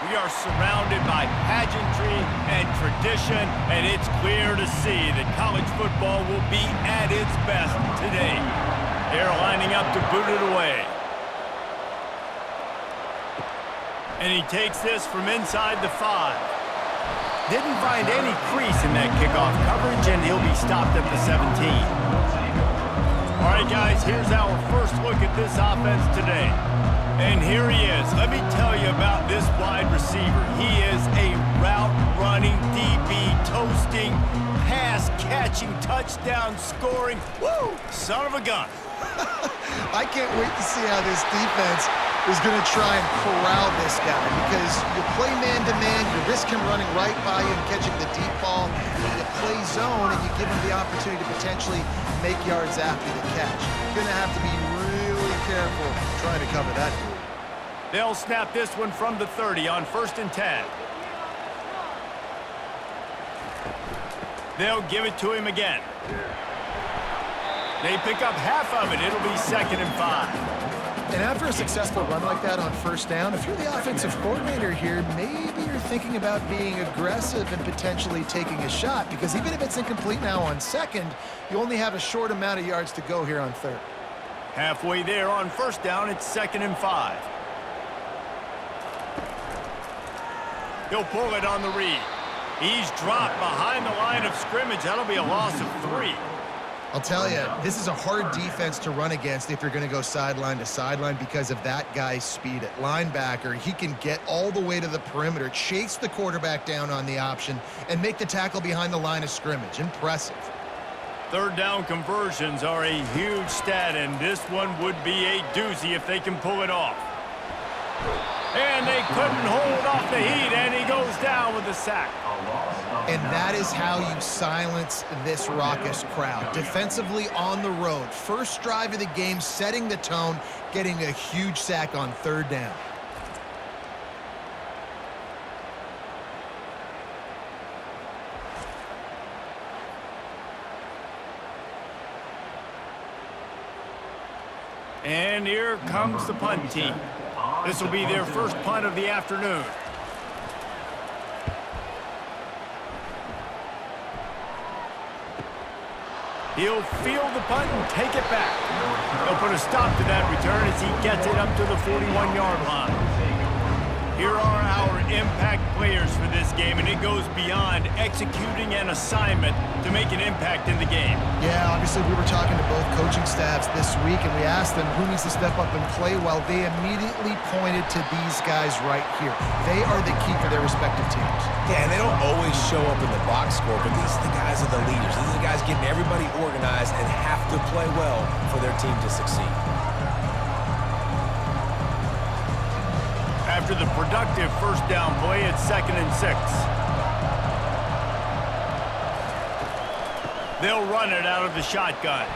We are surrounded by pageantry and tradition, and it's clear to see that college football will be at its best today. They're lining up to boot it away. And he takes this from inside the 5. Didn't find any crease in that kickoff coverage, and he'll be stopped at the 17. All right, guys, here's our first look at this offense today. And here he is. Let me tell you about this wide receiver. He is a route-running, DB, toasting, pass-catching, touchdown-scoring, woo, son of a gun. I can't wait to see how this defense is going to try and corral this guy, because you play man-to-man, you risk him running right by you and catching the deep ball, and you play zone and you give him the opportunity to potentially make yards after the catch. You're going to have to be really careful trying to cover that dude. They'll snap this one from the 30 on 1st and 10. They'll give it to him again. They pick up half of it. It'll be 2nd and 5. And after a successful run like that on 1st down, if you're the offensive coordinator here, maybe you're thinking about being aggressive and potentially taking a shot, because even if it's incomplete now on 2nd, you only have a short amount of yards to go here on 3rd. Halfway there on 1st down, it's 2nd and 5. He'll pull it on the read. He's dropped behind the line of scrimmage. That'll be a loss of 3. I'll tell you, this is a hard defense to run against if you're going to go sideline to sideline because of that guy's speed at linebacker. He can get all the way to the perimeter, chase the quarterback down on the option, and make the tackle behind the line of scrimmage. Impressive. 3rd down conversions are a huge stat, and this one would be a doozy if they can pull it off. And they couldn't hold off the heat, and he goes down with a sack. And that is how you silence this raucous crowd. Defensively on the road. First drive of the game, setting the tone, getting a huge sack on 3rd down. And here comes the punt team. This will be their first punt of the afternoon. He'll field the punt and take it back. He'll put a stop to that return as he gets it up to the 41-yard line. Here are our impact players for this game, and it goes beyond executing an assignment to make an impact in the game. Yeah, obviously we were talking to both coaching staffs this week, and we asked them who needs to step up and play well. They immediately pointed to these guys right here. They are the key for their respective teams. Yeah, and they don't always show up in the box score, but these are the guys are the leaders. These are the guys getting everybody organized and have to play well for their team to succeed. After the productive 1st down play, it's 2nd and 6. They'll run it out of the shotgun.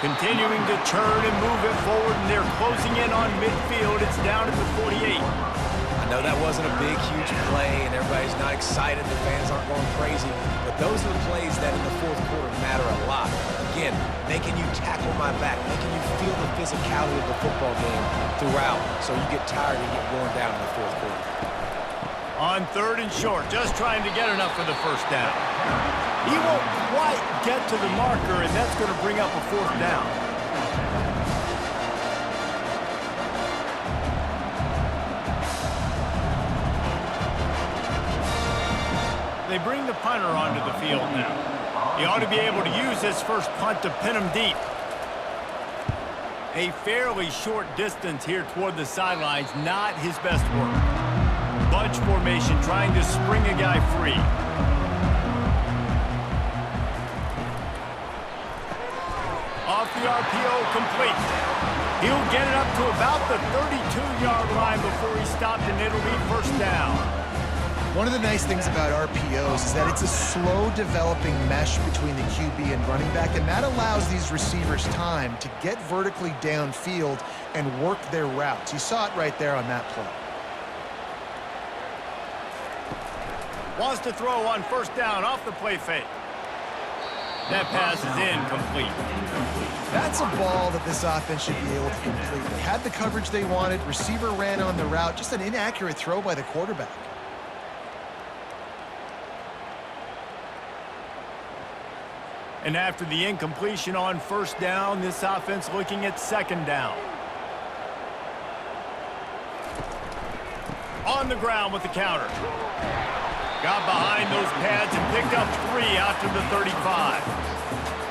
Continuing to turn and move it forward, and they're closing in on midfield. It's down at the 48. I know that wasn't a big, huge play, and everybody's not excited. The fans aren't going crazy. But those are the plays that in the 4th quarter matter a lot. Again, making you tackle my back, making you feel the physicality of the football game throughout, so you get tired and get worn down in the 4th quarter. On 3rd and short, just trying to get enough for the 1st down. He won't quite get to the marker, and that's going to bring up a 4th down. They bring the punter onto the field now. He ought to be able to use this first punt to pin him deep. A fairly short distance here toward the sidelines, not his best work. Bunch formation, trying to spring a guy free. Off the RPO, complete. He'll get it up to about the 32-yard line before he stopped, and it'll be 1st down. One of the nice things about RPOs is that it's a slow developing mesh between the QB and running back, and that allows these receivers time to get vertically downfield and work their routes. You saw it right there on that play. Wants to throw on 1st down off the play fake. That pass is incomplete. That's a ball that this offense should be able to complete. They had the coverage they wanted. Receiver ran on the route. Just an inaccurate throw by the quarterback. And after the incompletion on first down, this offense looking at second down. On the ground with the counter. Got behind those pads and picked up 3 out to the 35.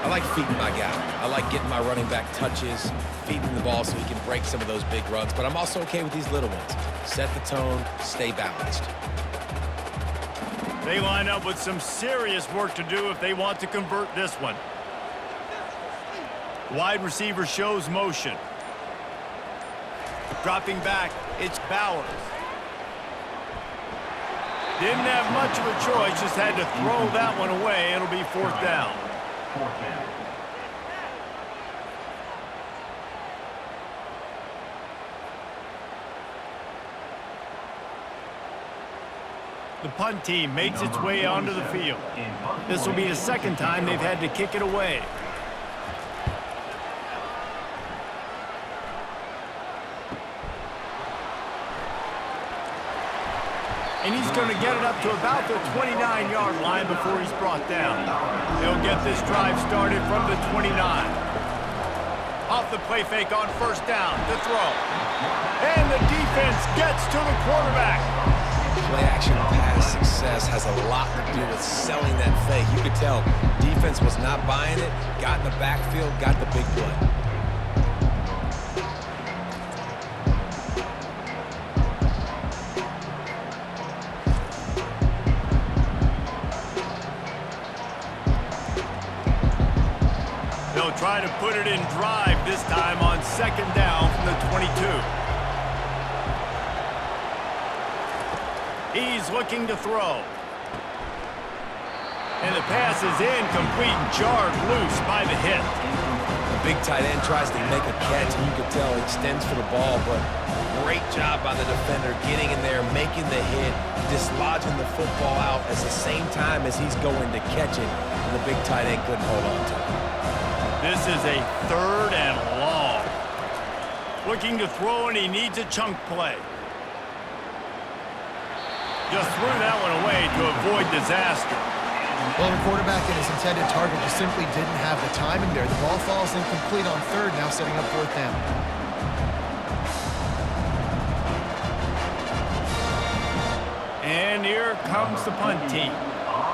I like feeding my guy. I like getting my running back touches, feeding the ball so he can break some of those big runs, but I'm also okay with these little ones. Set the tone, stay balanced. They line up with some serious work to do if they want to convert this one. Wide receiver shows motion. Dropping back, it's Bowers. Didn't have much of a choice, just had to throw that one away. It'll be 4th down. The punt team makes its way onto the field. This will be the second time they've had to kick it away. And he's going to get it up to about the 29-yard line before he's brought down. They'll get this drive started from the 29. Off the play fake on first down, the throw. And the defense gets to the quarterback. Play action pass success has a lot to do with selling that fake. You could tell defense was not buying it, got in the backfield, got the big play. They'll try to put it in drive this time on second down from the 22. He's looking to throw. And the pass is incomplete, jarred loose by the hit. The big tight end tries to make a catch, and you can tell he extends for the ball, but great job by the defender getting in there, making the hit, dislodging the football out at the same time as he's going to catch it, and the big tight end couldn't hold on to it. This is a 3rd and long. Looking to throw, and he needs a chunk play. Just threw that one away to avoid disaster. Well, the quarterback and his intended target just simply didn't have the timing there. The ball falls incomplete on 3rd, now setting up 4th down. And here comes the punt team.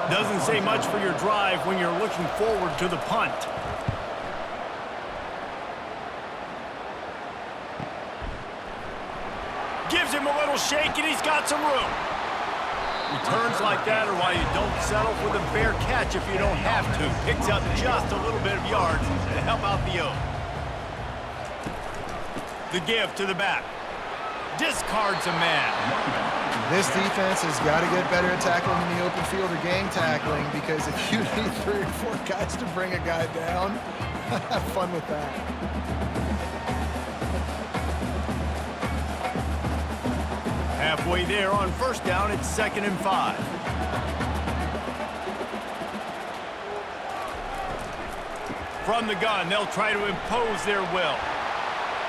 Doesn't say much for your drive when you're looking forward to the punt. Gives him a little shake, and he's got some room. Returns like that are why you don't settle for the fair catch if you don't have to. Picks up just a little bit of yards to help out the O. The give to the back. Discards a man. This defense has got to get better at tackling in the open field or gang tackling, because if you need 3 or 4 guys to bring a guy down, have fun with that. Halfway there on first down, it's 2nd and 5. From the gun, they'll try to impose their will.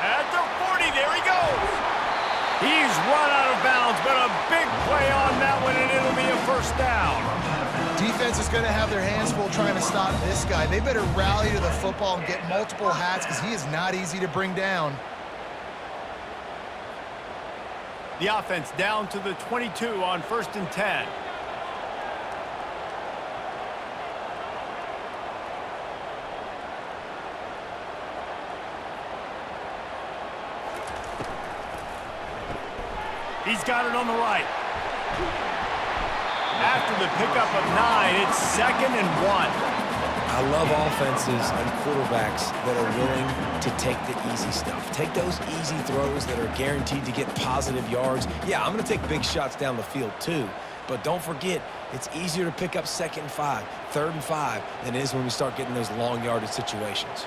At the 40, there he goes. He's run out of bounds, but a big play on that one, and it'll be a 1st down. Defense is going to have their hands full trying to stop this guy. They better rally to the football and get multiple hats, because he is not easy to bring down. The offense down to the 22 on 1st and 10. He's got it on the right. After the pickup of 9, it's 2nd and 1. I love offenses and quarterbacks that are willing to take the easy stuff. Take those easy throws that are guaranteed to get positive yards. Yeah, I'm going to take big shots down the field too, but don't forget, it's easier to pick up 2nd and 5, 3rd and 5 than it is when we start getting those long yardage situations.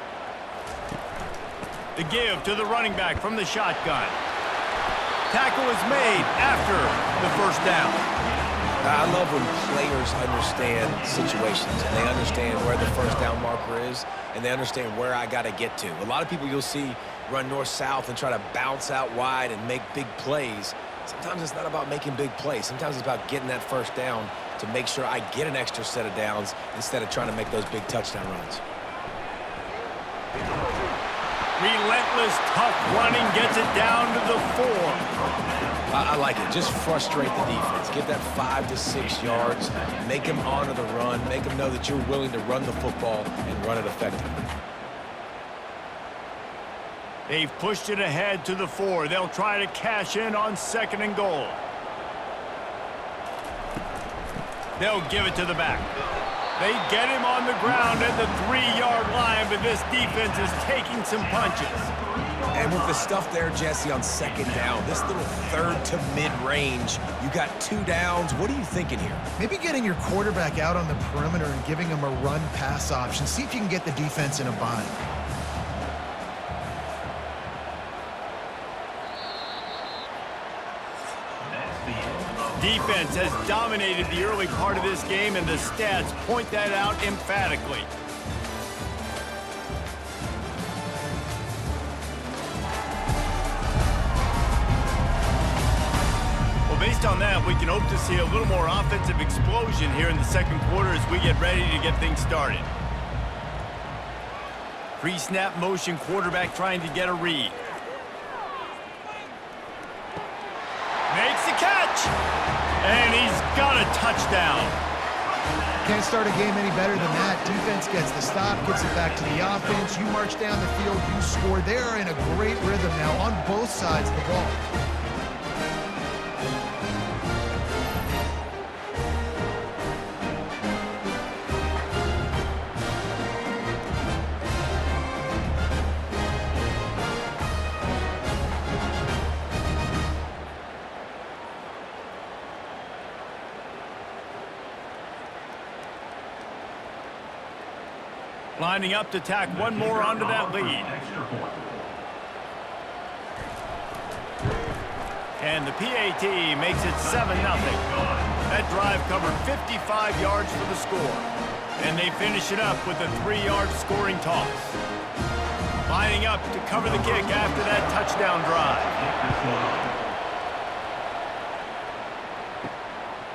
The give to the running back from the shotgun. Tackle is made after the 1st down. I love when players understand situations and they understand where the first down marker is and they understand where I got to get to. A lot of people you'll see run north-south and try to bounce out wide and make big plays. Sometimes it's not about making big plays. Sometimes it's about getting that first down to make sure I get an extra set of downs instead of trying to make those big touchdown runs. Relentless, tough running gets it down to the 4. I like it. Just frustrate the defense. Get that 5 to 6 yards. Make them honor the run. Make them know that you're willing to run the football and run it effectively. They've pushed it ahead to the 4. They'll try to cash in on 2nd and goal. They'll give it to the back. They get him on the ground at the 3-yard line, but this defense is taking some punches. And with the stuff there, Jesse, on 2nd down, this little 3rd to mid-range, you got 2 downs. What are you thinking here? Maybe getting your quarterback out on the perimeter and giving him a run-pass option. See if you can get the defense in a bind. Defense has dominated the early part of this game, and the stats point that out emphatically. Well, based on that, we can hope to see a little more offensive explosion here in the 2nd quarter as we get ready to get things started. Pre-snap motion, quarterback trying to get a read. Makes the catch! And he's got a touchdown. Can't start a game any better than that. Defense gets the stop, gets it back to the offense. You march down the field, you score. They're in a great rhythm now on both sides of the ball. Lining up to tack one more onto that lead. And the PAT makes it 7-0. That drive covered 55 yards for the score. And they finish it up with a 3-yard scoring toss. Lining up to cover the kick after that touchdown drive.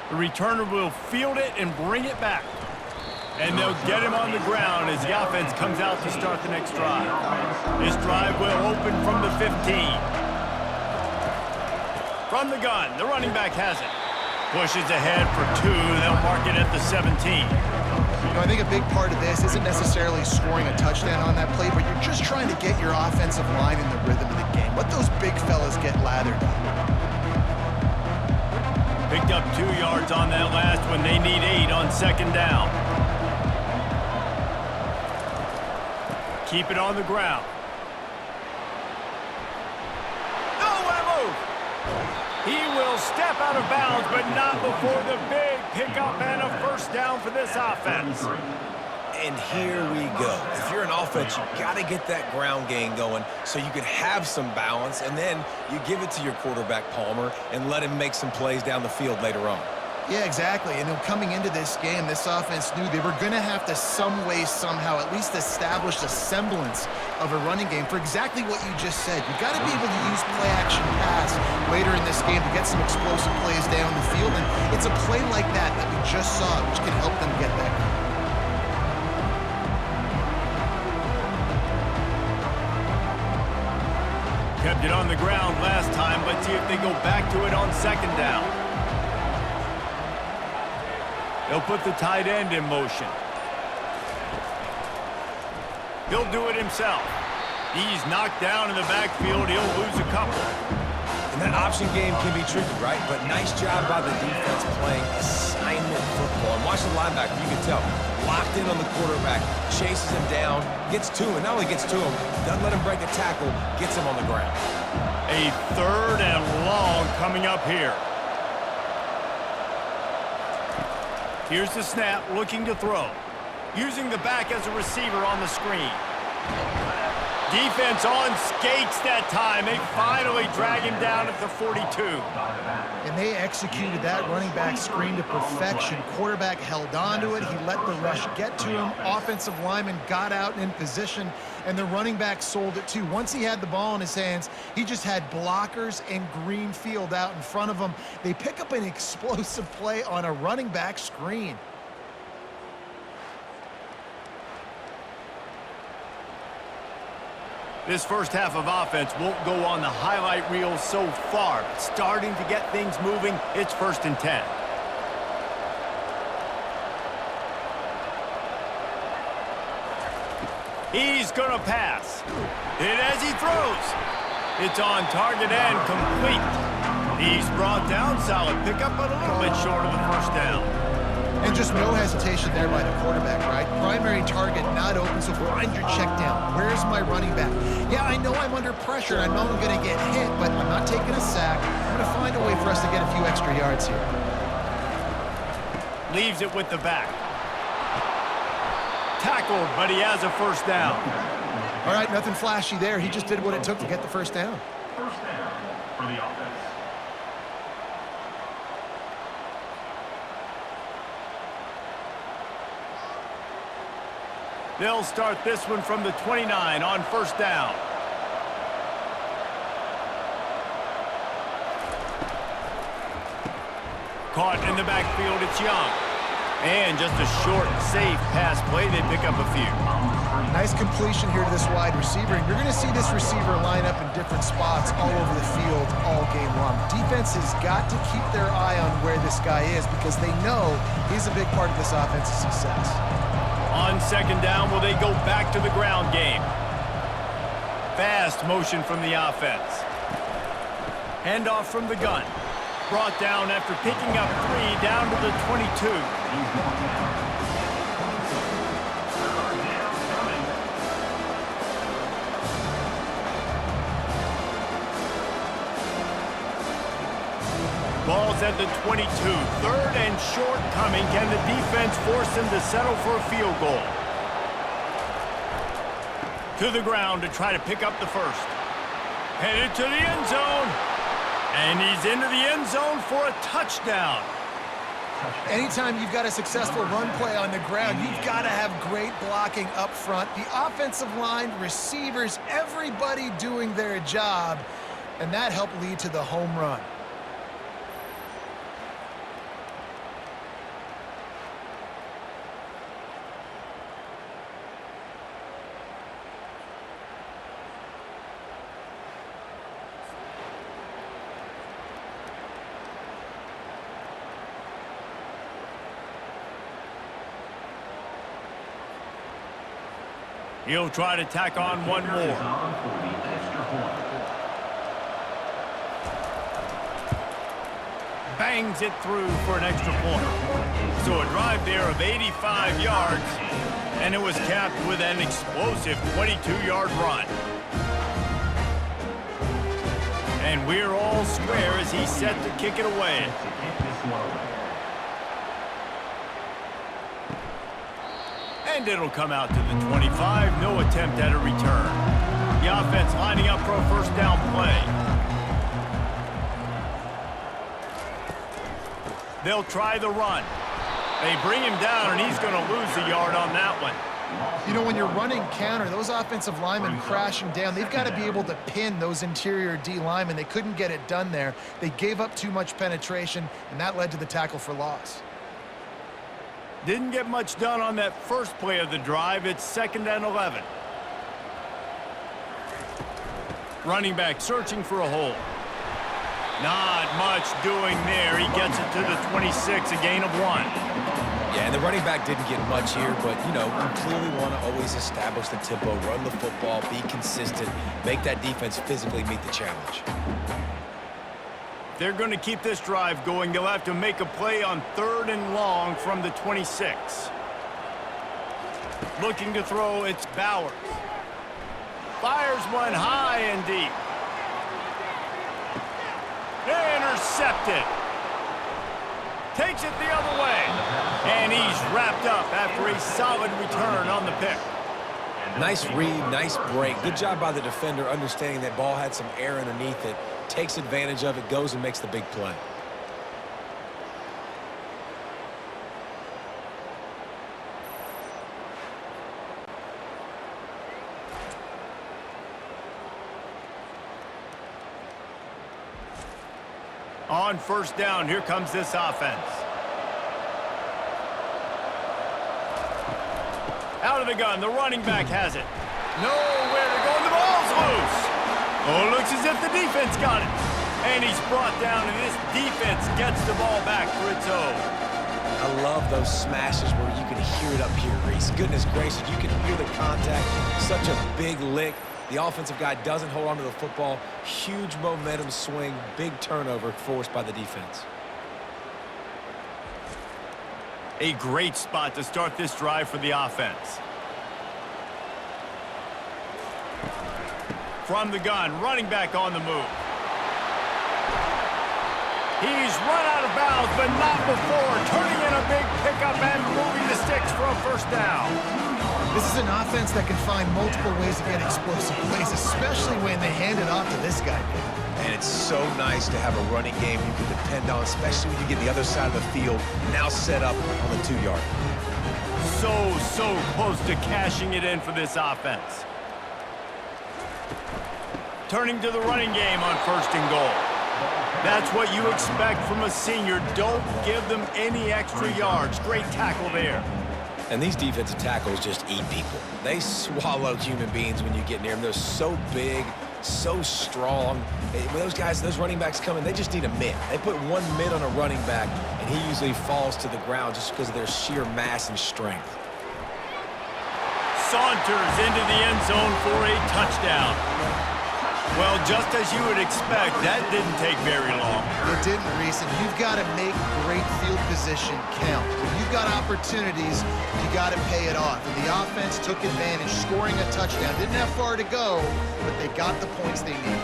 The returner will field it and bring it back. And they'll get him on the ground as the offense comes out to start the next drive. This drive will open from the 15. From the gun, the running back has it. Pushes ahead for 2. They'll mark it at the 17. You know, I think a big part of this isn't necessarily scoring a touchdown on that play, but you're just trying to get your offensive line in the rhythm of the game. Let those big fellas get lathered up. Picked up 2 yards on that last one. They need 8 on 2nd down. Keep it on the ground. Nowhere move. He will step out of bounds, but not before the big pickup and a first down for this offense. And here we go. If you're an offense, you got to get that ground game going so you can have some balance, and then you give it to your quarterback, Palmer, and let him make some plays down the field later on. Yeah, exactly. And coming into this game, this offense knew they were going to have to some way, somehow, at least establish a semblance of a running game for exactly what you just said. You got to be able to use play-action pass later in this game to get some explosive plays down the field. And it's a play like that we just saw, which can help them get that going. Kept it on the ground last time. Let's see if they go back to it on 2nd down. He'll put the tight end in motion. He'll do it himself. He's knocked down in the backfield. He'll lose a couple. And that option game can be tricky, right? But nice job by the defense playing assignment football. And watch the linebacker, you can tell. Locked in on the quarterback, chases him down, gets to him. Not only gets to him, doesn't let him break a tackle, gets him on the ground. A 3rd and long coming up here. Here's the snap, looking to throw. Using the back as a receiver on the screen. Defense on skates that time. They finally drag him down at the 42. And they executed that running back screen to perfection. Quarterback held on to it. He let the rush get to him. Offensive lineman got out in position, and the running back sold it too. Once he had the ball in his hands, he just had blockers and green field out in front of him. They pick up an explosive play on a running back screen. This first half of offense won't go on the highlight reel so far, but starting to get things moving, it's 1st and 10. He's gonna pass. And as he throws, it's on target and complete. He's brought down, solid pickup, but a little bit short of the 1st down. And just no hesitation there by the quarterback, right? Primary target not open, so find your check down. Where's my running back? Yeah, I know I'm under pressure, and I know I'm going to get hit, but I'm not taking a sack. I'm going to find a way for us to get a few extra yards here. Leaves it with the back. Tackled, but he has a 1st down. All right, nothing flashy there. He just did what it took to get the 1st down. 1st down for the offense. They'll start this one from the 29 on 1st down. Caught in the backfield, it's Young. And just a short, safe pass play. They pick up a few. Nice completion here to this wide receiver. And you're going to see this receiver line up in different spots all over the field all game long. Defense has got to keep their eye on where this guy is because they know he's a big part of this offense's success. On 2nd down, will they go back to the ground game? Fast motion from the offense. Handoff from the gun. Brought down after picking up 3 down to the 22. Ball's at the 22. 3rd and short coming. Can the defense force him to settle for a field goal? To the ground to try to pick up the 1st. Headed to the end zone. And he's into the end zone for a touchdown. Anytime you've got a successful run play on the ground, you've got to have great blocking up front. The offensive line, receivers, everybody doing their job. And that helped lead to the home run. He'll try to tack on one more. Bangs it through for an extra point. So a drive there of 85 yards, and it was capped with an explosive 22-yard run. And we're all square as he's set to kick it away. And it'll come out to the 25. No attempt at a return. The offense lining up for a 1st down play. They'll try the run. They bring him down, and he's going to lose a yard on that one. You know, when you're running counter, those offensive linemen crashing down, they've got to be able to pin those interior D linemen. They couldn't get it done there. They gave up too much penetration, and that led to the tackle for loss. Didn't get much done on that first play of the drive. It's 2nd and 11. Running back searching for a hole. Not much doing there. He gets it to the 26, a gain of 1. Yeah, and the running back didn't get much here, but, you know, you clearly want to always establish the tempo, run the football, be consistent, make that defense physically meet the challenge. If they're going to keep this drive going, they'll have to make a play on 3rd and long from the 26. Looking to throw, it's Bowers. Fires one high and deep. Intercepted. Takes it the other way. And he's wrapped up after a solid return on the pick. Nice read, nice break. Good job by the defender understanding that ball had some air underneath it, takes advantage of it, goes and makes the big play. On first down, here comes this offense. Out of the gun, the running back has it. Nowhere to go, and the ball's loose. Oh, it looks as if the defense got it. And he's brought down, and this defense gets the ball back for its own. I love those smashes where you can hear it up here, Reese. Goodness gracious, you can hear the contact. Such a big lick. The offensive guy doesn't hold on to the football. Huge momentum swing, big turnover forced by the defense. A great spot to start this drive for the offense. From the gun, running back on the move. He's run out of bounds, but not before turning in a big pickup and moving the sticks for a first down. This is an offense that can find multiple ways to get explosive plays, especially when they hand it off to this guy. And it's so nice to have a running game you can depend on, especially when you get the other side of the field now set up on the 2-yard. So close to cashing it in for this offense. Turning to the running game on first and goal. That's what you expect from a senior. Don't give them any extra yards. Great tackle there. And these defensive tackles just eat people. They swallow human beings when you get near them. They're so big, so strong. When those guys, those running backs come in, they just need a mitt. They put one mitt on a running back, and he usually falls to the ground just because of their sheer mass and strength. Saunters into the end zone for a touchdown. Well, just as you would expect, that didn't take very long. It didn't, Reese, and you've got to make great field position count. When you've got opportunities, you got to pay it off. And the offense took advantage, scoring a touchdown. Didn't have far to go, but they got the points they needed.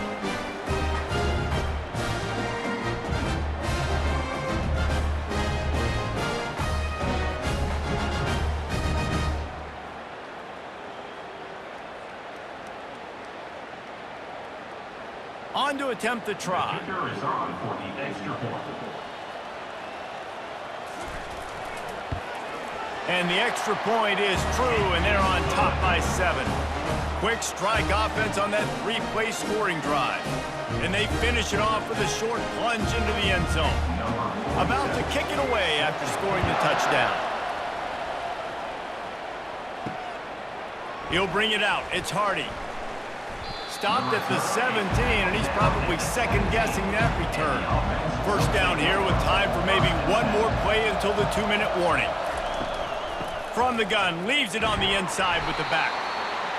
On to attempt the try. The kicker is on for the extra point. And the extra point is true, and they're on top by 7. Quick strike offense on that 3-play scoring drive. And they finish it off with a short plunge into the end zone. About to kick it away after scoring the touchdown. He'll bring it out. It's Hardy. Stopped at the 17, and he's probably second-guessing that return. First down here with time for maybe one more play until the 2-minute warning. From the gun, leaves it on the inside with the back.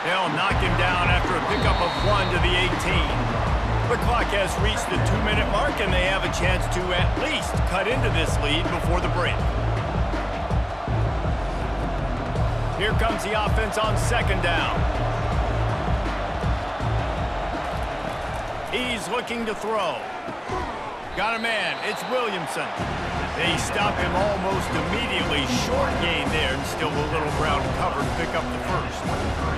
They'll knock him down after a pickup of 1 to the 18. The clock has reached the 2-minute mark, and they have a chance to at least cut into this lead before the break. Here comes the offense on second down. He's looking to throw. Got a man. It's Williamson. They stop him almost immediately. Short gain there, and still a little ground cover to pick up the first.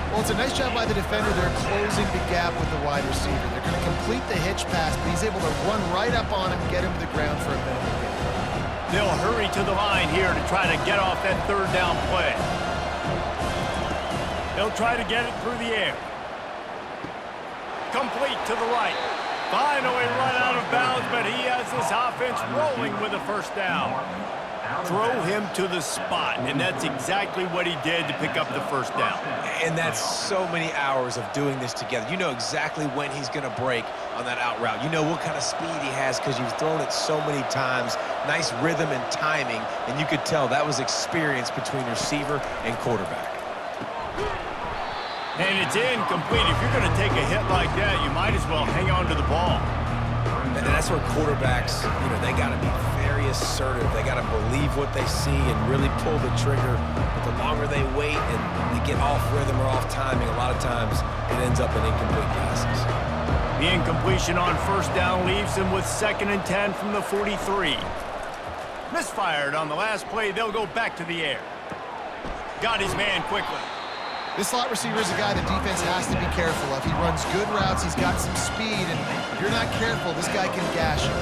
Well, it's a nice job by the defender. They're closing the gap with the wide receiver. They're going to complete the hitch pass, but he's able to run right up on him, get him to the ground for a minimal gain. They'll hurry to the line here to try to get off that third down play. They'll try to get it through the air. Complete to the right. Finally run out of bounds, but he has this offense rolling with a first down. Throw him to the spot, and that's exactly what he did to pick up the first down. And that's so many hours of doing this together. You know exactly when he's going to break on that out route. You know what kind of speed he has because you've thrown it so many times. Nice rhythm and timing, and you could tell that was experience between receiver and quarterback. And it's incomplete. If you're going to take a hit like that, you might as well hang on to the ball. And that's where quarterbacks, they got to be very assertive. They got to believe what they see and really pull the trigger. But the longer they wait and they get off rhythm or off timing, a lot of times it ends up in incomplete passes. The incompletion on first down leaves him with 2nd and 10 from the 43. Misfired on the last play. They'll go back to the air. Got his man quickly. This slot receiver is a guy the defense has to be careful of. He runs good routes, he's got some speed, and if you're not careful, this guy can gash you.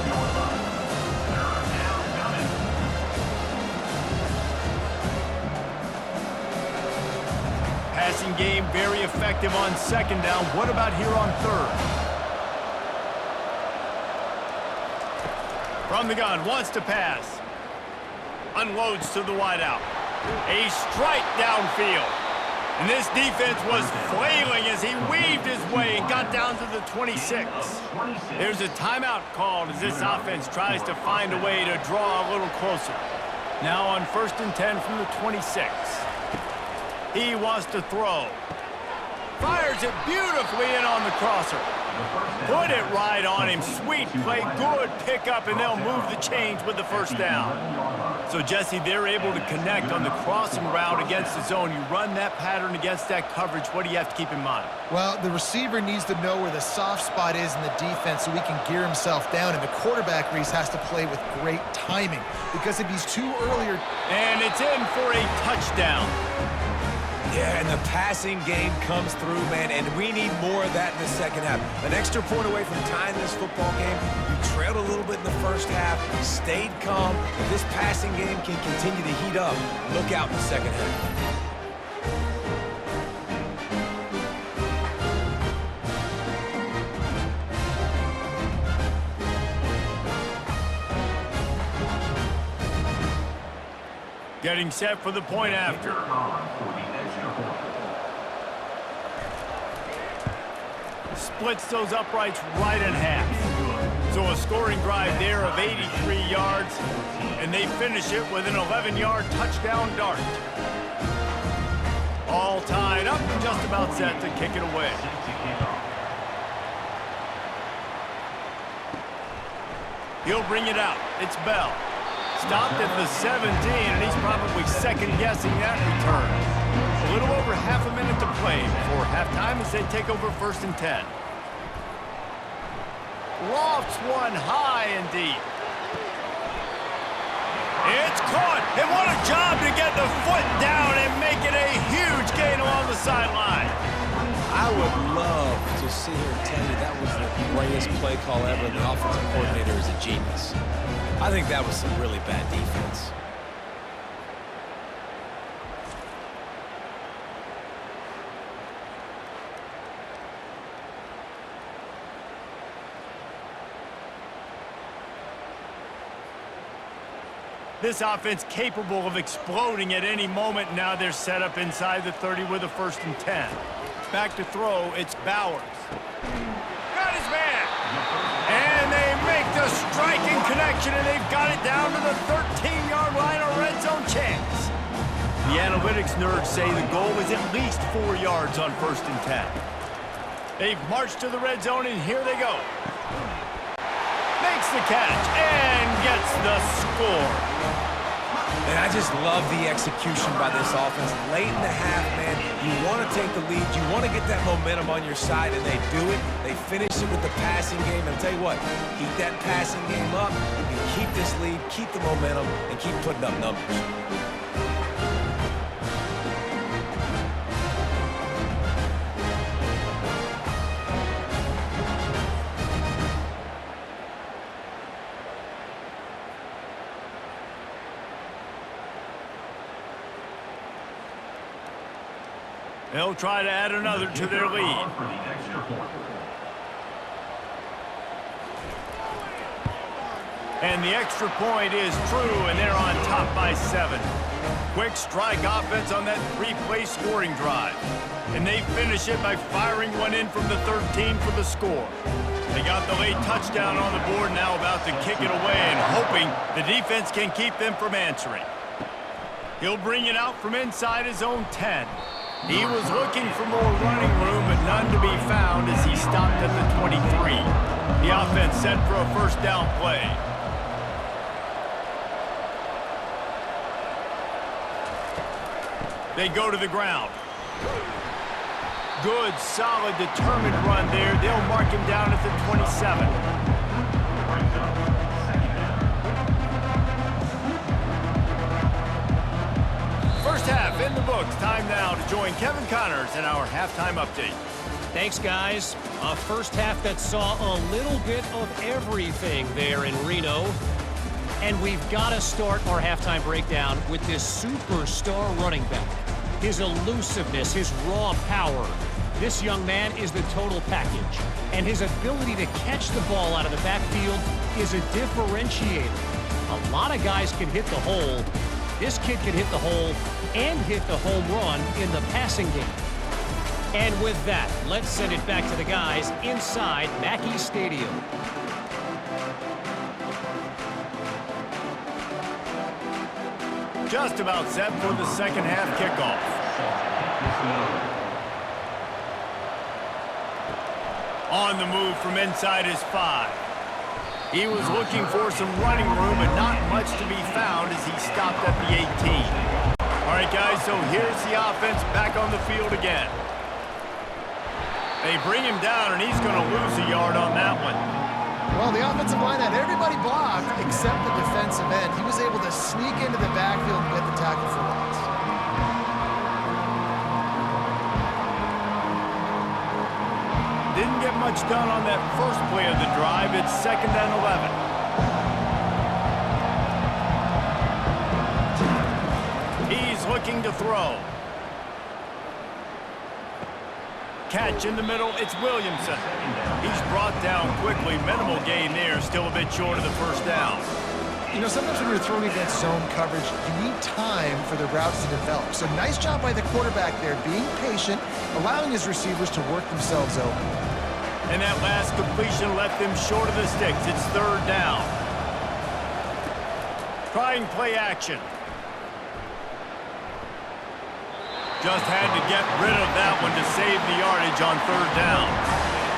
Passing game very effective on second down. What about here on third? From the gun, wants to pass. Unloads to the wideout. A strike downfield. And this defense was flailing as he weaved his way and got down to the 26. There's a timeout called as this offense tries to find a way to draw a little closer. Now on 1st and 10 from the 26. He wants to throw. Fires it beautifully in on the crosser. Put it right on him. Sweet play, good pickup, and they'll move the chains with the first down. So, Jesse, they're able to connect on the crossing route against the zone. You run that pattern against that coverage. What do you have to keep in mind? Well, the receiver needs to know where the soft spot is in the defense so he can gear himself down, and the quarterback, Reese, has to play with great timing because if he's too earlier... And it's in for a touchdown. Yeah, and the passing game comes through, man, and we need more of that in the second half. An extra point away from tying this football game. You trailed a little bit in the first half, stayed calm. If this passing game can continue to heat up, look out in the second half. Getting set for the point after. Splits those uprights right in half. So a scoring drive there of 83 yards, and they finish it with an 11-yard touchdown dart. All tied up and just about set to kick it away. He'll bring it out. It's Bell. Stopped at the 17, and he's probably second-guessing that return. A little over half a minute to play before halftime as they take over 1st and 10. Lofts one high and deep. It's caught, and what a job to get the foot down and make it a huge gain along the sideline. I would love to sit here and tell you that was the greatest play call ever. The offensive coordinator is a genius. I think that was some really bad defense. This offense capable of exploding at any moment. Now they're set up inside the 30 with a 1st and 10. Back to throw, it's Bowers. Got his man. And they make the striking connection, and they've got it down to the 13-yard line, a red zone chance. The analytics nerds say the goal is at least 4 yards on 1st and 10. They've marched to the red zone, and here they go. Makes the catch and gets the score. And I just love the execution by this offense. Late in the half, man, you want to take the lead. You want to get that momentum on your side, and they do it. They finish it with the passing game. And I'll tell you what, keep that passing game up. You can keep this lead, keep the momentum, and keep putting up numbers. They'll try to add another to their lead. And the extra point is true, and they're on top by 7. Quick strike offense on that 3-play scoring drive. And they finish it by firing one in from the 13 for the score. They got the late touchdown on the board, now about to kick it away and hoping the defense can keep them from answering. He'll bring it out from inside his own 10. He was looking for more running room, but none to be found as he stopped at the 23. The offense set for a 1st down play. They go to the ground. Good, solid, determined run there. They'll mark him down at the 27. First half in the books. Time now to join Kevin Connors in our halftime update. Thanks, guys. A first half that saw a little bit of everything there in Reno. And we've got to start our halftime breakdown with this superstar running back. His elusiveness, his raw power. This young man is the total package. And his ability to catch the ball out of the backfield is a differentiator. A lot of guys can hit the hole. This kid can hit the hole and hit the home run in the passing game. And with that, let's send it back to the guys inside Mackey Stadium. Just about set for the second half kickoff. On the move from inside his 5. He was looking for some running room, but not much to be found as he stopped at the 18. All right, guys, so here's the offense back on the field again. They bring him down, and he's going to lose a yard on that one. Well, the offensive line had everybody blocked except the defensive end. He was able to sneak into the backfield and get the tackle for loss. Didn't get much done on that first play of the drive. It's 2nd and 11. He's looking to throw. Catch in the middle, it's Williamson. He's brought down quickly. Minimal gain there, still a bit short of the first down. You know, sometimes when you're throwing against zone coverage, you need time for the routes to develop. So nice job by the quarterback there, being patient, allowing his receivers to work themselves open. And that last completion left them short of the sticks. It's 3rd down. Trying play action. Just had to get rid of that one to save the yardage on 3rd down.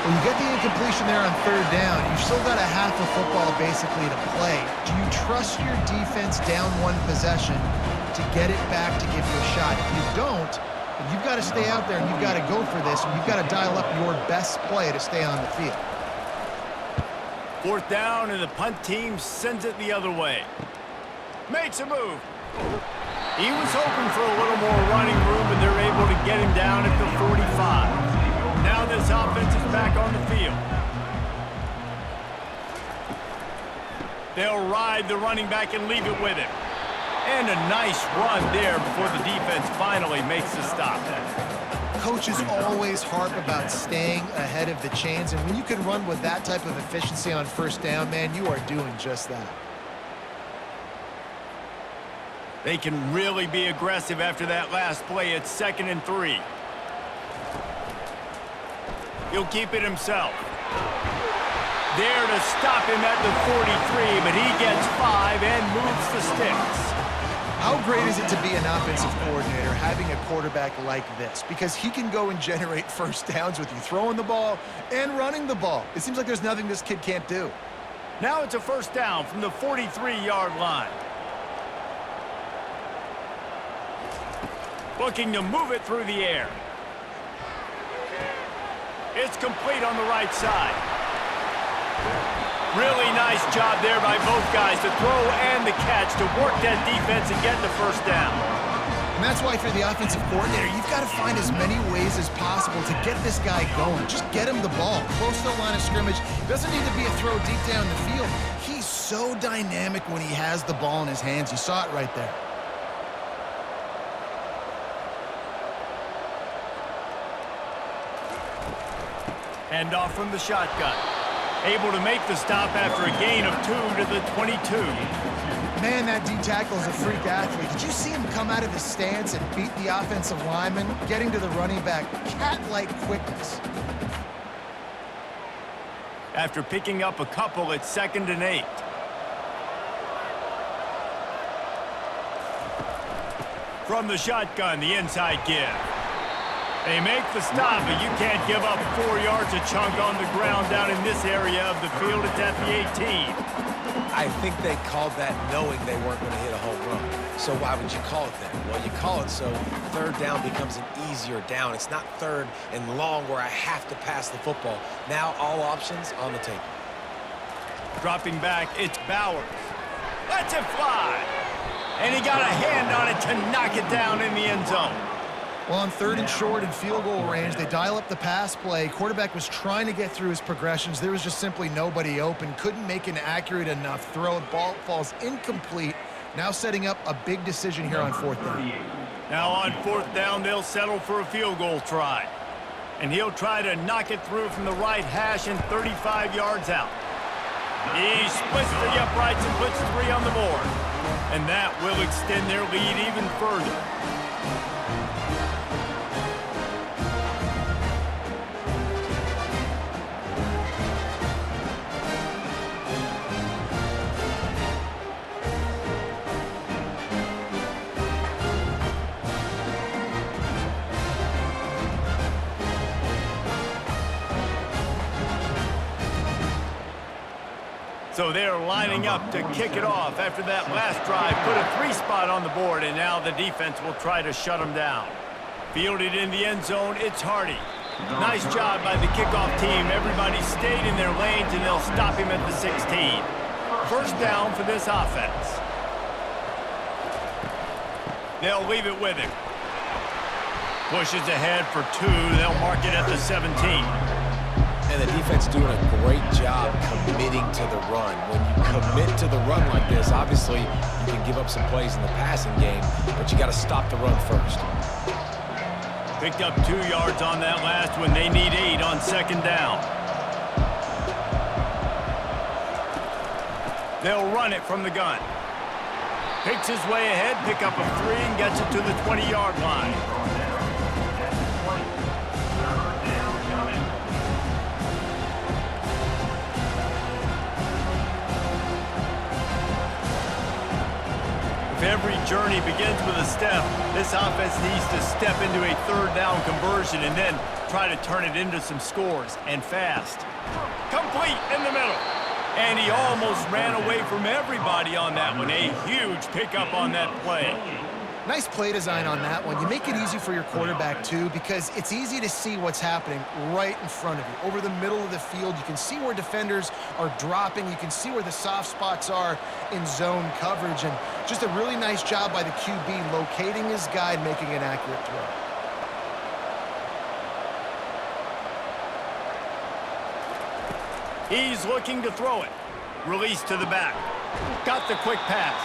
When you get the incompletion there on 3rd down, you've still got a half of football basically to play. Do you trust your defense down one possession to get it back to give you a shot? If you don't, then you've got to stay out there and you've got to go for this, and you've got to dial up your best play to stay on the field. 4th down, and the punt team sends it the other way. Makes a move. He was hoping for a little more running room, but they're able to get him down at the 45. Now this offense is back on the field. They'll ride the running back and leave it with him. And a nice run there before the defense finally makes the stop. Coaches always harp about staying ahead of the chains, and when you can run with that type of efficiency on 1st down, man, you are doing just that. They can really be aggressive after that last play. It's 2nd and 3. He'll keep it himself. There to stop him at the 43, but he gets 5 and moves the sticks. How great is it to be an offensive coordinator having a quarterback like this? Because he can go and generate 1st downs with you throwing the ball and running the ball. It seems like there's nothing this kid can't do. Now it's a 1st down from the 43-yard line. Looking to move it through the air. It's complete on the right side. Really nice job there by both guys to throw and the catch to work that defense and get the 1st down. And that's why if you're the offensive coordinator, you've got to find as many ways as possible to get this guy going. Just get him the ball close to the line of scrimmage. Doesn't need to be a throw deep down the field. He's so dynamic when he has the ball in his hands. You saw it right there. Hand off from the shotgun. Able to make the stop after a gain of 2 to the 22. Man, that D tackle is a freak athlete. Did you see him come out of his stance and beat the offensive lineman, getting to the running back? Cat-like quickness. After picking up a couple, it's 2nd and 8. From the shotgun, the inside give. They make the stop, but you can't give up 4 yards a chunk on the ground down in this area of the field. It's at the 18. I think they called that knowing they weren't going to hit a home run. So why would you call it that? Well, you call it so 3rd down becomes an easier down. It's not 3rd and long where I have to pass the football. Now all options on the table. Dropping back, it's Bowers. Lets it fly. And he got a hand on it to knock it down in the end zone. Well, on 3rd and short and field goal range, they dial up the pass play. Quarterback was trying to get through his progressions. There was just simply nobody open. Couldn't make an accurate enough throw. Ball falls incomplete. Now setting up a big decision here on 4th down. Now on 4th down, they'll settle for a field goal try. And he'll try to knock it through from the right hash and 35 yards out. He splits the uprights and puts 3 on the board. And that will extend their lead even further. So they're lining up to kick it off after that last drive. Put a 3 spot on the board, and now the defense will try to shut them down. Fielded in the end zone, it's Hardy. Nice job by the kickoff team. Everybody stayed in their lanes, and they'll stop him at the 16. 1st down for this offense. They'll leave it with him. Pushes ahead for 2. They'll mark it at the 17. And the defense doing a great job committing to the run. When you commit to the run like this, obviously you can give up some plays in the passing game, but you got to stop the run first. Picked up 2 yards on that last one. They need 8 on 2nd down. They'll run it from the gun. Picks his way ahead, pick up a 3, and gets it to the 20-yard line. Every journey begins with a step. This offense needs to step into a 3rd down conversion and then try to turn it into some scores, and fast. Complete in the middle. And he almost ran away from everybody on that one. A huge pickup on that play. Nice play design on that one. You make it easy for your quarterback, too, because it's easy to see what's happening right in front of you. Over the middle of the field, you can see where defenders are dropping. You can see where the soft spots are in zone coverage. And just a really nice job by the QB locating his guy and making an accurate throw. He's looking to throw it. Release to the back. Got the quick pass.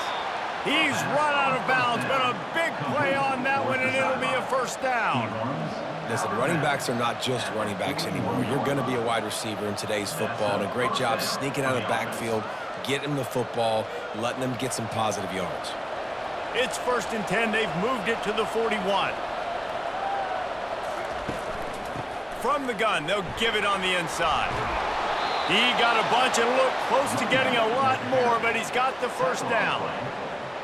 He's run out of bounds, but a big play on that one, and it'll be a 1st down. Listen, running backs are not just running backs anymore. You're going to be a wide receiver in today's football, and a great job sneaking out of the backfield, getting the football, letting them get some positive yards. It's 1st and 10. They've moved it to the 41. From the gun, they'll give it on the inside. He got a bunch and looked close to getting a lot more, but he's got the 1st down.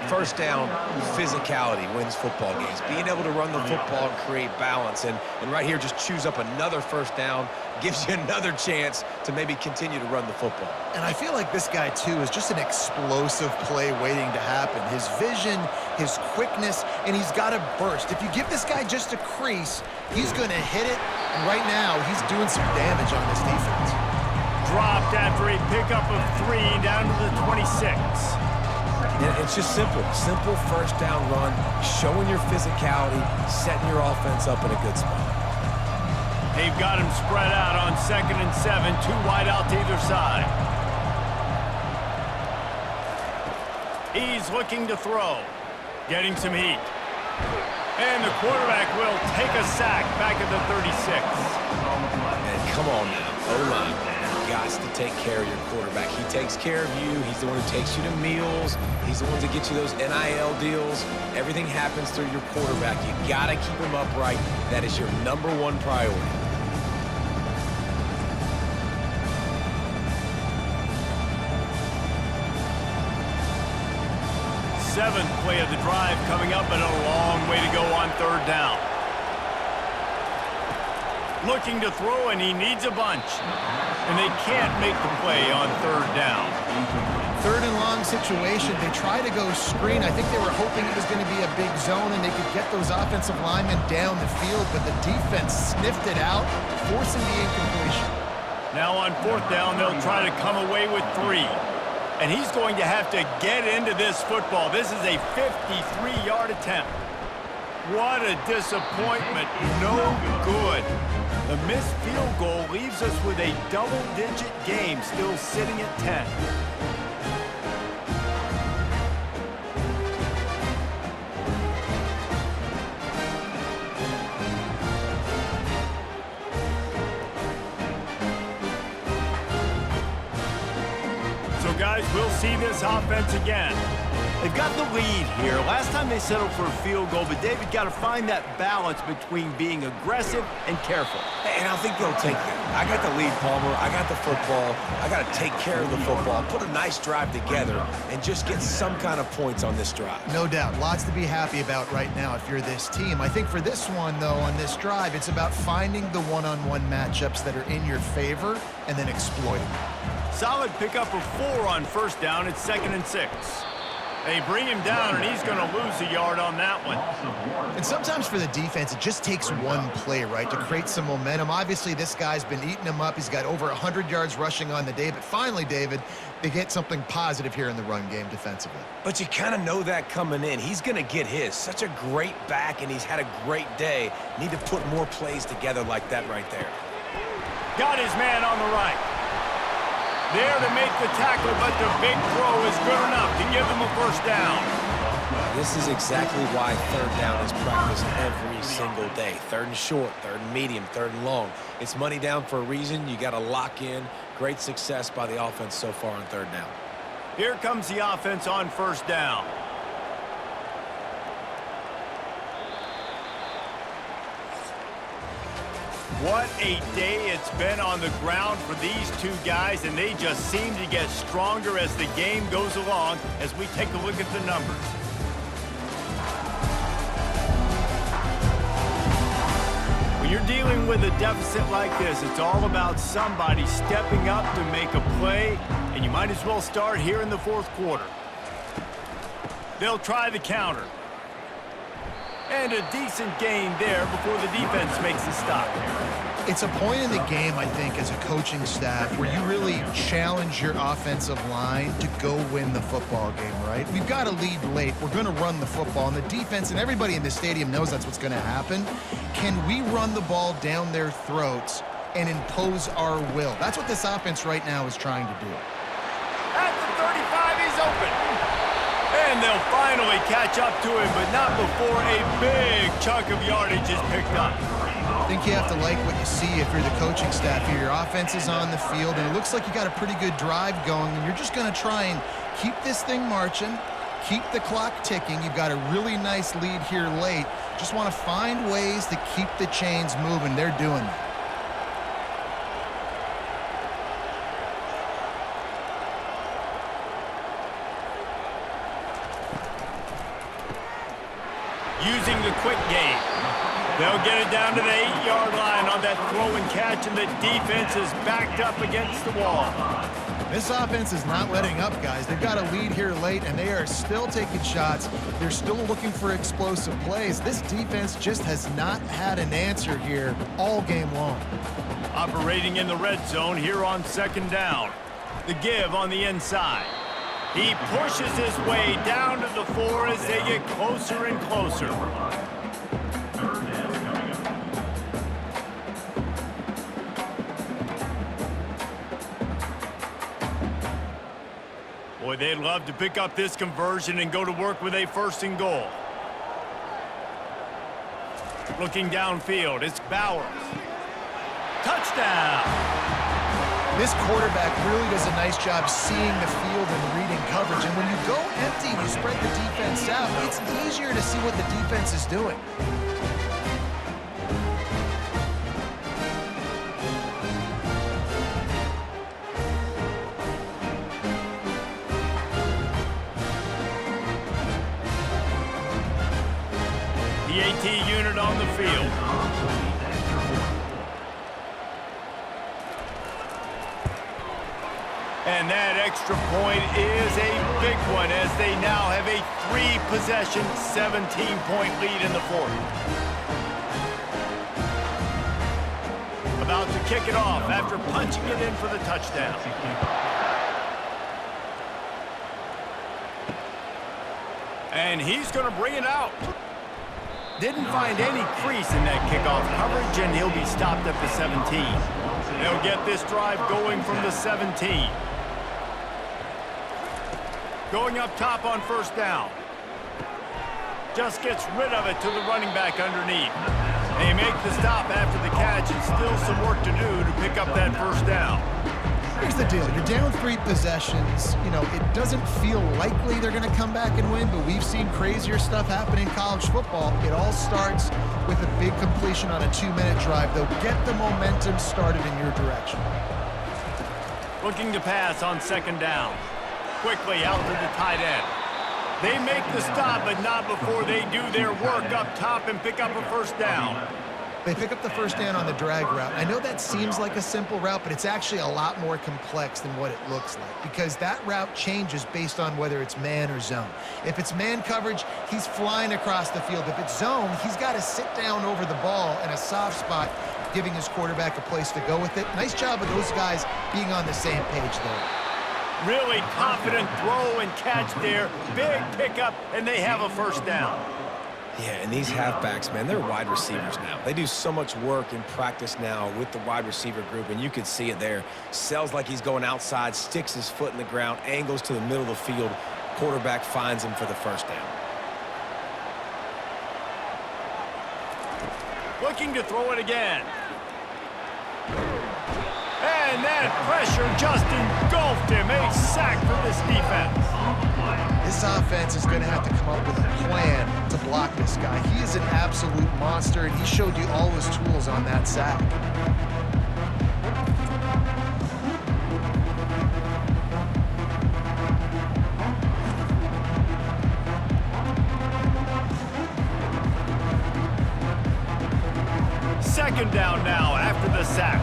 1st down, physicality wins football games. Being able to run the football and create balance. And right here, just choose up another 1st down, gives you another chance to maybe continue to run the football. And I feel like this guy, too, is just an explosive play waiting to happen. His vision, his quickness, and he's got a burst. If you give this guy just a crease, he's going to hit it. And right now, he's doing some damage on this defense. Dropped after a pickup of 3 down to the 26. And it's just simple 1st down run, showing your physicality, setting your offense up in a good spot. They've got him spread out on 2nd and 7, 2 wide out to either side. He's looking to throw, getting some heat. And the quarterback will take a sack back at the 36. And come on now, O-line. Got to take care of your quarterback. He takes care of you. He's the one who takes you to meals. He's the one to get you those NIL deals. Everything happens through your quarterback. You got to keep him upright. That is your #1 priority. Seventh play of the drive coming up, and a long way to go on 3rd down. Looking to throw, and he needs a bunch. And they can't make the play on 3rd down. 3rd and long situation. They try to go screen. I think they were hoping it was going to be a big zone and they could get those offensive linemen down the field, but the defense sniffed it out, forcing the incompletion. Now on 4th down, they'll try to come away with 3. And he's going to have to get into this football. This is a 53-yard attempt. What a disappointment. No good. The missed field goal leaves us with a double-digit game still sitting at 10. So guys, we'll see this offense again. They've got the lead here. Last time they settled for a field goal, but David got to find that balance between being aggressive and careful. And I think they'll take that. I got the lead, Palmer. I got the football. I got to take care of the football, put a nice drive together, and just get some kind of points on this drive. No doubt. Lots to be happy about right now if you're this team. I think for this one, though, on this drive, it's about finding the one-on-one matchups that are in your favor and then exploiting them. Solid pickup of 4 on first down. It's 2nd and 6. They bring him down, and he's going to lose a yard on that one. And sometimes for the defense, it just takes one play, right, to create some momentum. Obviously, this guy's been eating him up. He's got over 100 yards rushing on the day. But finally, David, they get something positive here in the run game defensively. But you kind of know that coming in. He's going to get his. Such a great back, and he's had a great day. Need to put more plays together like that right there. Got his man on the right. There to make the tackle, but the big throw is good enough to give them a first down. This is exactly why third down is practiced every single day. 3rd and short, 3rd and medium, 3rd and long. It's money down for a reason. You got to lock in. Great success by the offense so far on 3rd down. Here comes the offense on first down. What a day it's been on the ground for these two guys, and they just seem to get stronger as the game goes along as we take a look at the numbers. When you're dealing with a deficit like this, it's all about somebody stepping up to make a play, and you might as well start here in the 4th quarter. They'll try the counter. And a decent gain there before the defense makes the stop. It's a point in the game, I think, as a coaching staff where you really challenge your offensive line to go win the football game, right? We've got a lead late. We're going to run the football. And the defense and everybody in the stadium knows that's what's going to happen. Can we run the ball down their throats and impose our will? That's what this offense right now is trying to do. At the 35, he's open. And they'll finally catch up to him, but not before a big chunk of yardage is picked up. I think you have to like what you see if you're the coaching staff here. Your offense is on the field, and it looks like you got a pretty good drive going, and you're just going to try and keep this thing marching, keep the clock ticking. You've got a really nice lead here late. Just want to find ways to keep the chains moving. They're doing that. Using the quick game. They'll get it down to the 8-yard line on that throw and catch, and the defense is backed up against the wall. This offense is not letting up, guys. They've got a lead here late, and they are still taking shots. They're still looking for explosive plays. This defense just has not had an answer here all game long. Operating in the red zone here on 2nd down. The give on the inside. He pushes his way down to the 4 as they get closer and closer. Boy, they'd love to pick up this conversion and go to work with a 1st and goal. Looking downfield, it's Bowers. Touchdown! This quarterback really does a nice job seeing the field and reading coverage. And when you go empty and you spread the defense out, it's easier to see what the defense is doing. The AT unit on the field. And that extra point is a big one as they now have a 3-possession, 17-point lead in the 4th. About to kick it off after punching it in for the touchdown. And he's going to bring it out. Didn't find any crease in that kickoff coverage, and he'll be stopped at the 17. They'll get this drive going from the 17. Going up top on first down. Just gets rid of it to the running back underneath. They make the stop after the catch, and still some work to do to pick up that first down. Here's the deal. You're down 3 possessions. You know, it doesn't feel likely they're going to come back and win, but we've seen crazier stuff happen in college football. It all starts with a big completion on a 2-minute drive. They'll get the momentum started in your direction. Looking to pass on second down. Quickly out to the tight end. They make the stop, but not before they do their work up top and pick up a first down. They pick up the first down on the drag route. I know that seems like a simple route, but it's actually a lot more complex than what it looks like because that route changes based on whether it's man or zone. If it's man coverage, he's flying across the field. If it's zone, he's got to sit down over the ball in a soft spot, giving his quarterback a place to go with it. Nice job of those guys being on the same page there. Really confident throw and catch there. Big pickup, and they have a first down. Yeah, and these halfbacks, man, they're wide receivers now. They do so much work in practice now with the wide receiver group, and you can see it there. Sells like he's going outside, sticks his foot in the ground, angles to the middle of the field. Quarterback finds him for the first down. Looking to throw it again. And that pressure just engulfed him. A sack for this defense. This offense is going to have to come up with a plan to block this guy. He is an absolute monster, and he showed you all his tools on that sack. Second down now after the sack.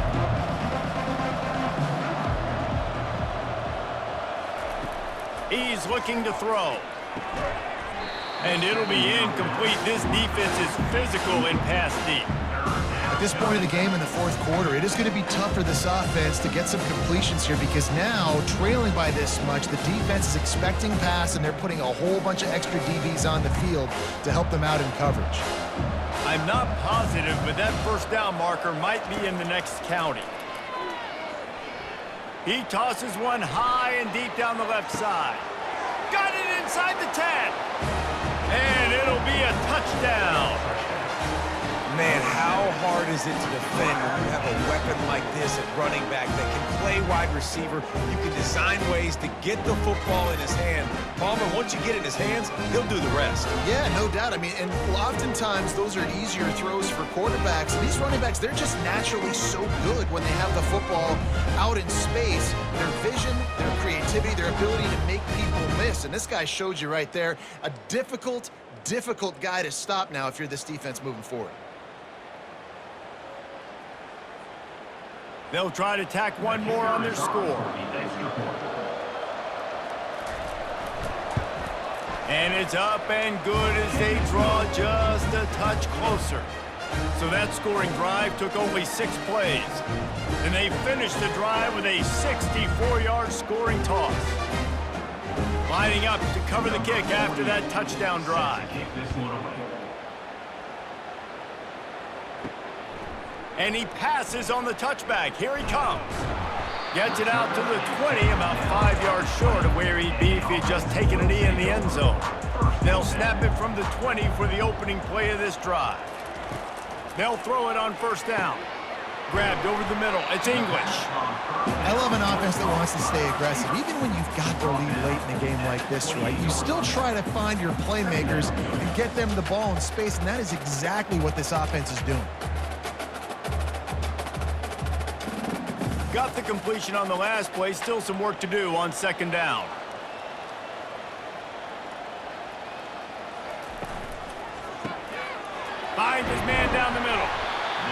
He's looking to throw. And it'll be incomplete. This defense is physical in pass deep. At this point of the game in the fourth quarter, it is going to be tough for this offense to get some completions here because now, trailing by this much, the defense is expecting pass, and they're putting a whole bunch of extra DBs on the field to help them out in coverage. I'm not positive, but that first down marker might be in the next county. He tosses one high and deep down the left side. Got it inside the 10. And it'll be a touchdown. Man, how hard is it to defend when you have a weapon like this at running back that can play wide receiver? You can design ways to get the football in his hand. Palmer, once you get it in his hands, he'll do the rest. Yeah, no doubt. I mean, and oftentimes those are easier throws for quarterbacks. And these running backs, they're just naturally so good when they have the football out in space. Their vision, their creativity, their ability to make people miss. And this guy showed you right there, a difficult guy to stop now if you're this defense moving forward. They'll try to tack one more on their score. And it's up and good as they draw just a touch closer. So that scoring drive took only 6 plays. And they finished the drive with a 64-yard scoring toss. Lining up to cover the kick after that touchdown drive. And he passes on the touchback. Here he comes. Gets it out to the 20, about 5 yards short of where he'd be if he'd just taken a knee in the end zone. They'll snap it from the 20 for the opening play of this drive. They'll throw it on first down. Grabbed over the middle. It's English. I love an offense that wants to stay aggressive. Even when you've got the lead late in a game like this, right, you still try to find your playmakers and get them the ball in space, and that is exactly what this offense is doing. Got the completion on the last play. Still some work to do on second down. Finds his man down the middle.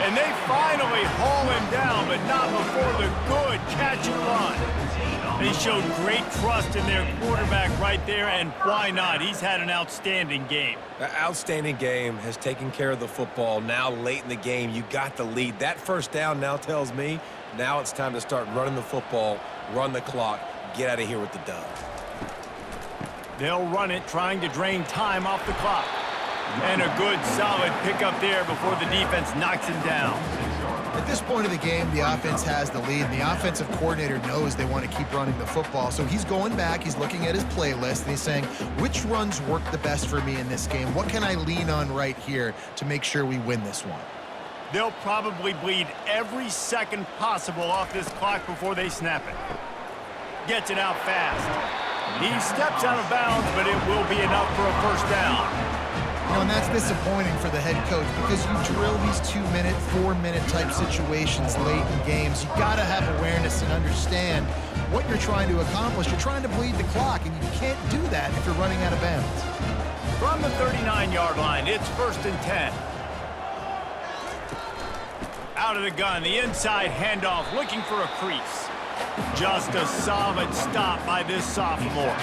And they finally haul him down, but not before the good catch and run. They showed great trust in their quarterback right there, and why not? He's had an outstanding game. An outstanding game, has taken care of the football. Now late in the game, you got the lead. That first down now tells me now it's time to start running the football, run the clock, get out of here with the dub. They'll run it, trying to drain time off the clock. And a good, solid pickup there before the defense knocks him down. At this point of the game, the offense has the lead, and the offensive coordinator knows they want to keep running the football. So he's going back, he's looking at his playlist, and he's saying, which runs work the best for me in this game? What can I lean on right here to make sure we win this one? They'll probably bleed every second possible off this clock before they snap it. Gets it out fast. He steps out of bounds, but it will be enough for a first down. You know, and that's disappointing for the head coach because you drill these 2-minute, 4-minute type situations late in games. You got to have awareness and understand what you're trying to accomplish. You're trying to bleed the clock, and you can't do that if you're running out of bounds. From the 39-yard line, it's 1st and 10. Out of the gun, the inside handoff, looking for a crease. Just a solid stop by this sophomore.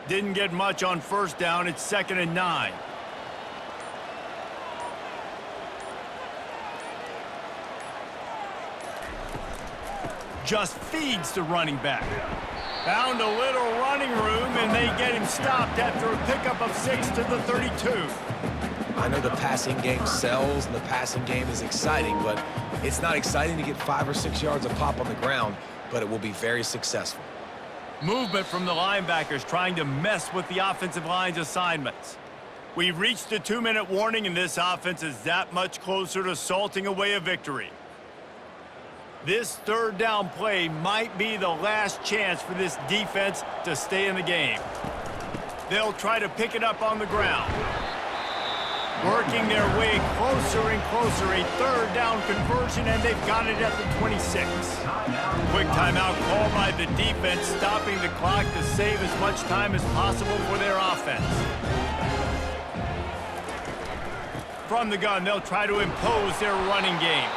Didn't get much on first down. It's 2nd and 9. Just feeds the running back. Found a little running room, and they get him stopped after a pickup of 6 to the 32. I know the passing game sells, and the passing game is exciting, but it's not exciting to get 5 or 6 yards a pop on the ground, but it will be very successful. Movement from the linebackers trying to mess with the offensive line's assignments. We've reached the 2-minute warning, and this offense is that much closer to salting away a victory. This 3rd down play might be the last chance for this defense to stay in the game. They'll try to pick it up on the ground. Working their way closer and closer, a 3rd down conversion, and they've got it at the 26. Quick timeout called by the defense, stopping the clock to save as much time as possible for their offense. From the gun, they'll try to impose their running game.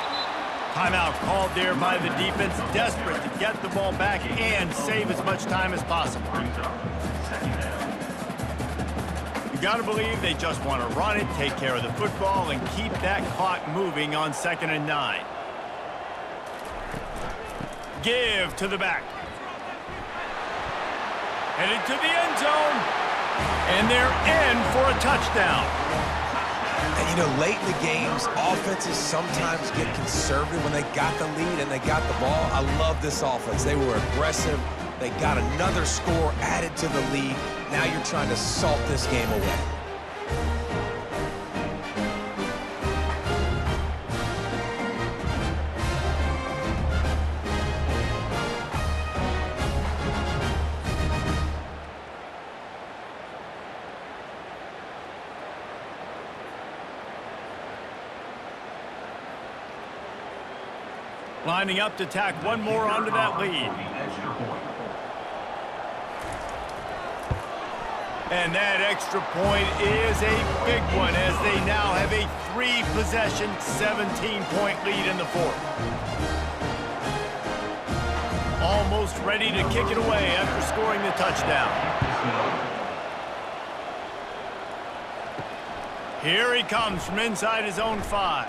Timeout called there by the defense, desperate to get the ball back and save as much time as possible. You got to believe they just want to run it, take care of the football, and keep that clock moving on 2nd and 9. Give to the back. Headed to the end zone. And they're in for a touchdown. And, you know, late in the games, offenses sometimes get conservative when they got the lead and they got the ball. I love this offense. They were aggressive. They got another score added to the lead. Now you're trying to salt this game away. Lining up to tack one more onto that lead. And that extra point is a big one as they now have a 3-possession, 17-point lead in the 4th. Almost ready to kick it away after scoring the touchdown. Here he comes from inside his own 5.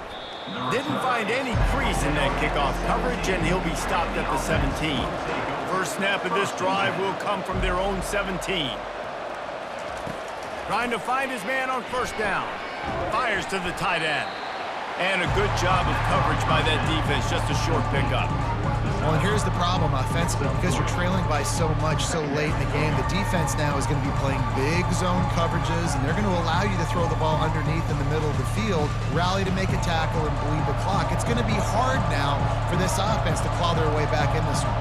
Didn't find any crease in that kickoff coverage, and he'll be stopped at the 17. First snap of this drive will come from their own 17. Trying to find his man on first down. Fires to the tight end. And a good job of coverage by that defense, just a short pickup. Well, and here's the problem offensively. Because you're trailing by so much so late in the game, the defense now is going to be playing big zone coverages, and they're going to allow you to throw the ball underneath in the middle of the field, rally to make a tackle, and bleed the clock. It's going to be hard now for this offense to claw their way back in this one.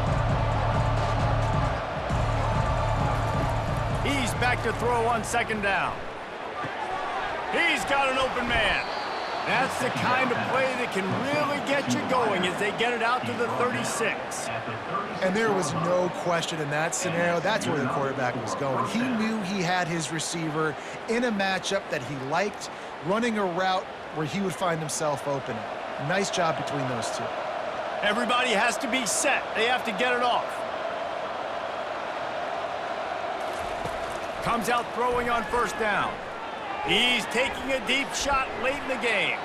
He's back to throw on 2nd down. He's got an open man. That's the kind of play that can really get you going as they get it out to the 36. And there was no question in that scenario. That's where the quarterback was going. He knew he had his receiver in a matchup that he liked, running a route where he would find himself open. Nice job between those two. Everybody has to be set. They have to get it off. Comes out throwing on first down. He's taking a deep shot late in the game.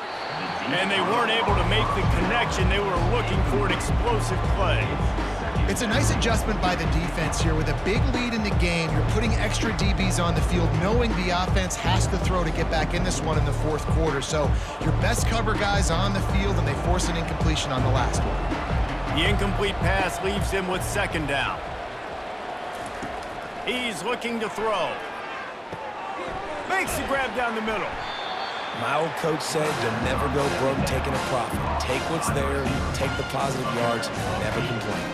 And they weren't able to make the connection. They were looking for an explosive play. It's a nice adjustment by the defense here. With a big lead in the game, you're putting extra DBs on the field, knowing the offense has to throw to get back in this one in the fourth quarter. So your best cover guys on the field, and they force an incompletion on the last one. The incomplete pass leaves him with second down. He's looking to throw. Makes the grab down the middle. My old coach said you'll never go broke taking a profit. Take what's there, take the positive yards, and never complain.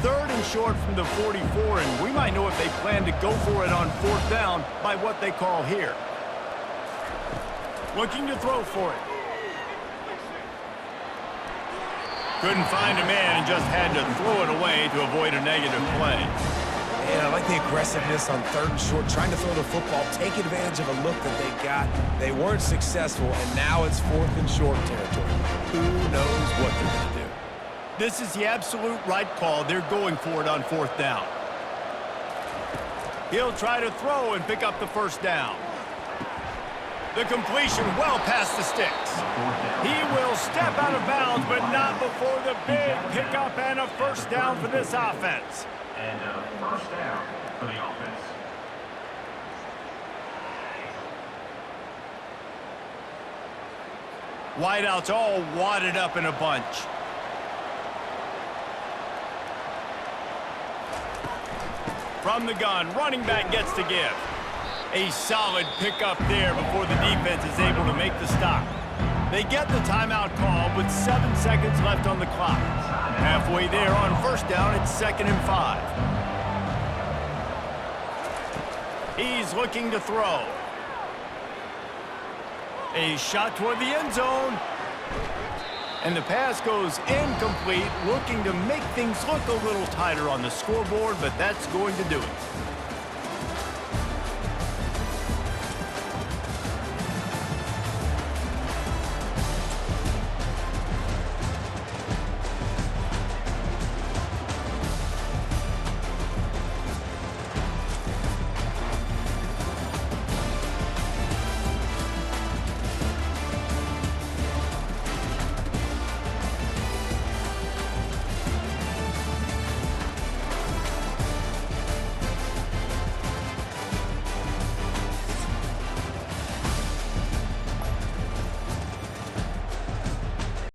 Third and short from the 44, and we might know if they plan to go for it on fourth down by what they call here. Looking to throw for it. Couldn't find a man and just had to throw it away to avoid a negative play. Yeah, I like the aggressiveness on third and short, trying to throw the football, take advantage of a look that they got. They weren't successful, and now it's fourth and short territory. Who knows what they're going to do? This is the absolute right call. They're going for it on fourth down. He'll try to throw and pick up the first down. The completion well past the sticks. He will step out of bounds, but not before the big pickup and a first down for this offense. And a first down for the offense. Wideouts all wadded up in a bunch. From the gun, running back gets to give. A solid pickup there before the defense is able to make the stop. They get the timeout call with 7 seconds left on the clock. Halfway there on first down, it's 2nd and 5. He's looking to throw. A shot toward the end zone. And the pass goes incomplete, looking to make things look a little tighter on the scoreboard, but that's going to do it.